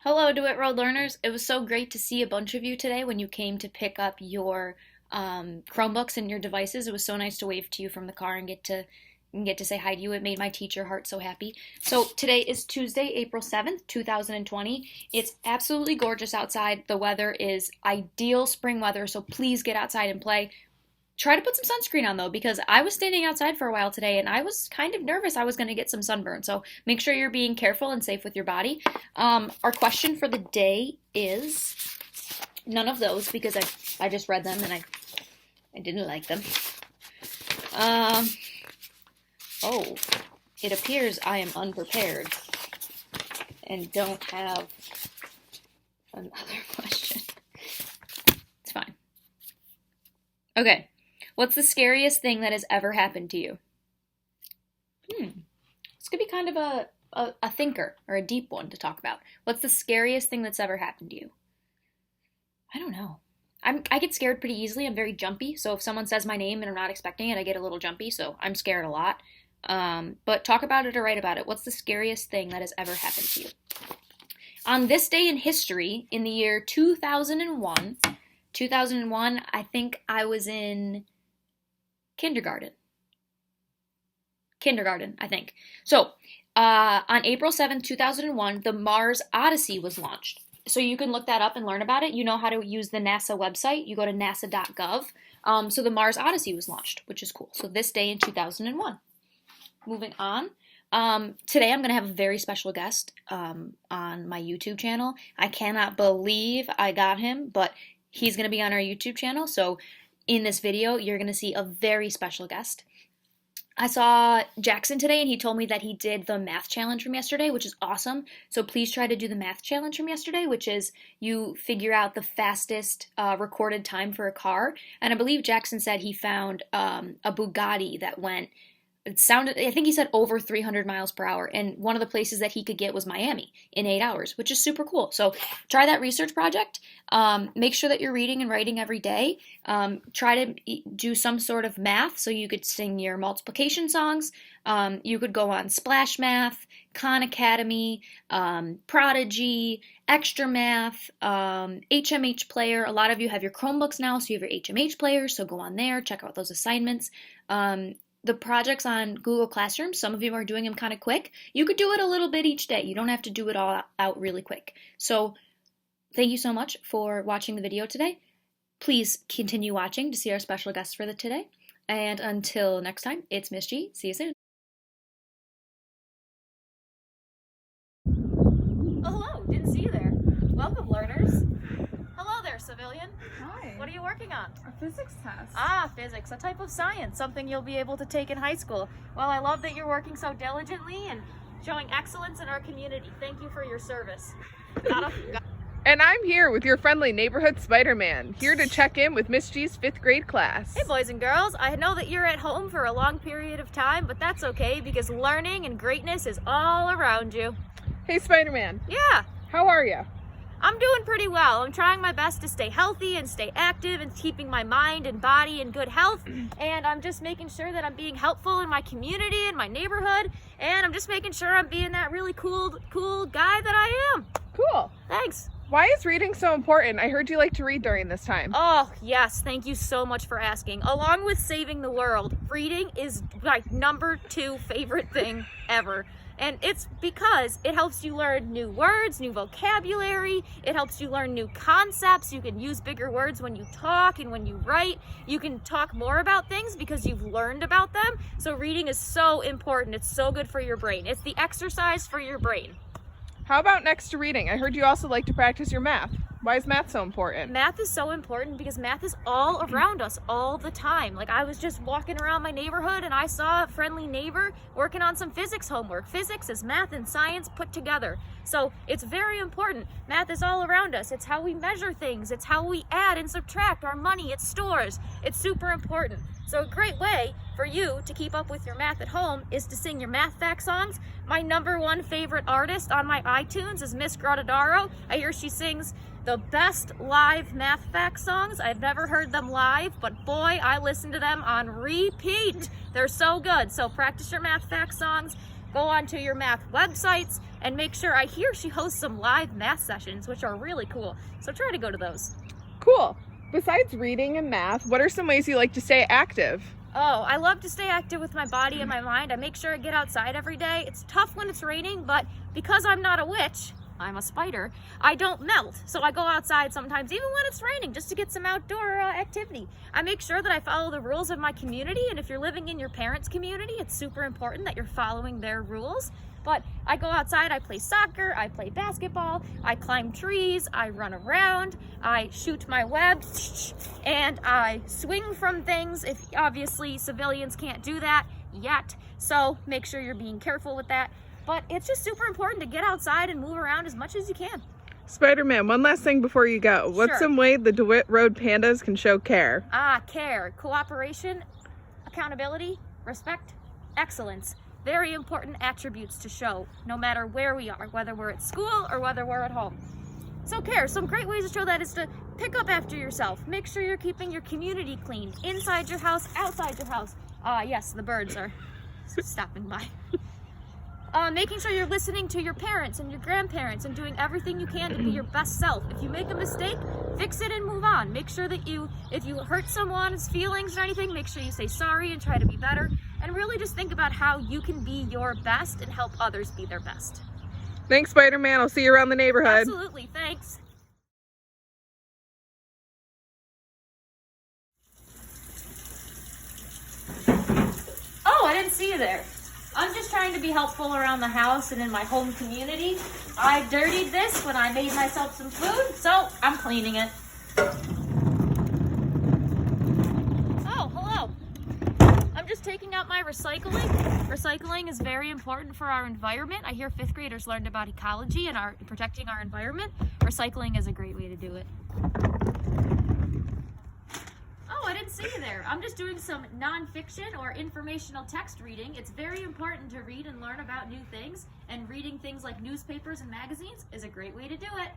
Hello, DeWitt Road learners. It was so great to see a bunch of you today when you came to pick up your Chromebooks and your devices. It was so nice to wave to you from the car and get to say hi to you. It made my teacher heart so happy. So today is Tuesday, April 7th, 2020. It's absolutely gorgeous outside. The weather is ideal spring weather, so please get outside and play. Try to put some sunscreen on though, because I was standing outside for a while today and I was kind of nervous I was going to get some sunburn. So make sure you're being careful and safe with your body. Our question for the day is none of those because I just read them and I didn't like them. Oh, it appears I am unprepared and don't have another question. It's fine. Okay. What's the scariest thing that has ever happened to you? This could be kind of a thinker or a deep one to talk about. What's the scariest thing that's ever happened to you? I don't know. I get scared pretty easily. I'm very jumpy. So if someone says my name and I'm not expecting it, I get a little jumpy. So I'm scared a lot. But talk about it or write about it. What's the scariest thing that has ever happened to you? On this day in history, in the year 2001, I think I was in kindergarten, I think. So, on April 7th, 2001, the Mars Odyssey was launched. So you can look that up and learn about it. You know how to use the NASA website. You go to nasa.gov. So the Mars Odyssey was launched, which is cool. So this day in 2001. Moving on. Today I'm going to have a very special guest on my YouTube channel. I cannot believe I got him, but he's going to be on our YouTube channel. So in this video, you're going to see a very special guest. I saw Jackson today, and he told me that he did the math challenge from yesterday, which is awesome. So please try to do the math challenge from yesterday, which is you figure out the fastest recorded time for a car. And I believe Jackson said he found a Bugatti that went, I think he said over 300 miles per hour. And one of the places that he could get was Miami in 8 hours, which is super cool. So try that research project. Make sure that you're reading and writing every day. Try to do some sort of math. So you could sing your multiplication songs. You could go on Splash Math, Khan Academy, Prodigy, Extra Math, HMH Player. A lot of you have your Chromebooks now, so you have your HMH Player. So go on there, check out those assignments. The projects on Google Classroom, some of you are doing them kind of quick. You could do it a little bit each day. You don't have to do it all out really quick. So thank you so much for watching the video today. Please continue watching to see our special guest for today. And until next time, it's Miss G. See you soon. Oh, hello. Didn't see you there. Welcome, learners. Hello there, civilian. Hi. What are you working on? A physics test. Ah, physics, a type of science, something you'll be able to take in high school. Well, I love that you're working so diligently and showing excellence in our community. Thank you for your service. And I'm here with your friendly neighborhood Spider-Man, here to check in with Miss G's 5th grade class. Hey, boys and girls. I know that you're at home for a long period of time, but that's okay because learning and greatness is all around you. Hey, Spider-Man. Yeah. How are you? I'm doing pretty well. I'm trying my best to stay healthy and stay active and keeping my mind and body in good health. And I'm just making sure that I'm being helpful in my community and my neighborhood. And I'm just making sure I'm being that really cool guy that I am. Cool. Thanks. Why is reading so important? I heard you like to read during this time. Oh, yes. Thank you so much for asking. Along with saving the world, reading is my #2 favorite thing ever. And it's because it helps you learn new words, new vocabulary. It helps you learn new concepts. You can use bigger words when you talk and when you write. You can talk more about things because you've learned about them. So reading is so important. It's so good for your brain. It's the exercise for your brain. How about next to reading? I heard you also like to practice your math. Why is math so important? Math is so important because math is all around us all the time. Like I was just walking around my neighborhood and I saw a friendly neighbor working on some physics homework. Physics is math and science put together. So it's very important. Math is all around us. It's how we measure things. It's how we add and subtract our money at stores. It's super important. So a great way for you to keep up with your math at home is to sing your math fact songs. My #1 favorite artist on my iTunes is Miss Gradadaro. I hear she sings the best live math fact songs. I've never heard them live, but boy, I listen to them on repeat. They're so good. So practice your math fact songs. go onto your math websites and make sure. I hear she hosts some live math sessions, which are really cool. So try to go to those. Cool. Besides reading and math, what are some ways you like to stay active? Oh, I love to stay active with my body and my mind. I make sure I get outside every day. It's tough when it's raining, but because I'm not a witch, I'm a spider, I don't melt. So I go outside sometimes, even when it's raining, just to get some outdoor activity. I make sure that I follow the rules of my community, and if you're living in your parents' community, it's super important that you're following their rules. But I go outside, I play soccer, I play basketball, I climb trees, I run around, I shoot my web, and I swing from things. If obviously civilians can't do that yet, so make sure you're being careful with that. But it's just super important to get outside and move around as much as you can. Spider-Man, one last thing before you go. What's Sure. some way the DeWitt Road Pandas can show care? Care, cooperation, accountability, respect, excellence. Very important attributes to show, no matter where we are, whether we're at school or whether we're at home. So care, some great ways to show that is to pick up after yourself. Make sure you're keeping your community clean, inside your house, outside your house. Yes, the birds are stopping by. Making sure you're listening to your parents and your grandparents and doing everything you can to be your best self. If you make a mistake, fix it and move on. Make sure that if you hurt someone's feelings or anything, make sure you say sorry and try to be better. And really just think about how you can be your best and help others be their best. Thanks, Spider-Man. I'll see you around the neighborhood. Absolutely, thanks. Oh, I didn't see you there. I'm just trying to be helpful around the house and in my home community. I dirtied this when I made myself some food, so I'm cleaning it. Oh, hello. I'm just taking out my recycling. Recycling is very important for our environment. I hear 5th graders learned about ecology and protecting our environment. Recycling is a great way to do it. I didn't see you there. I'm just doing some nonfiction or informational text reading. It's very important to read and learn about new things, and reading things like newspapers and magazines is a great way to do it.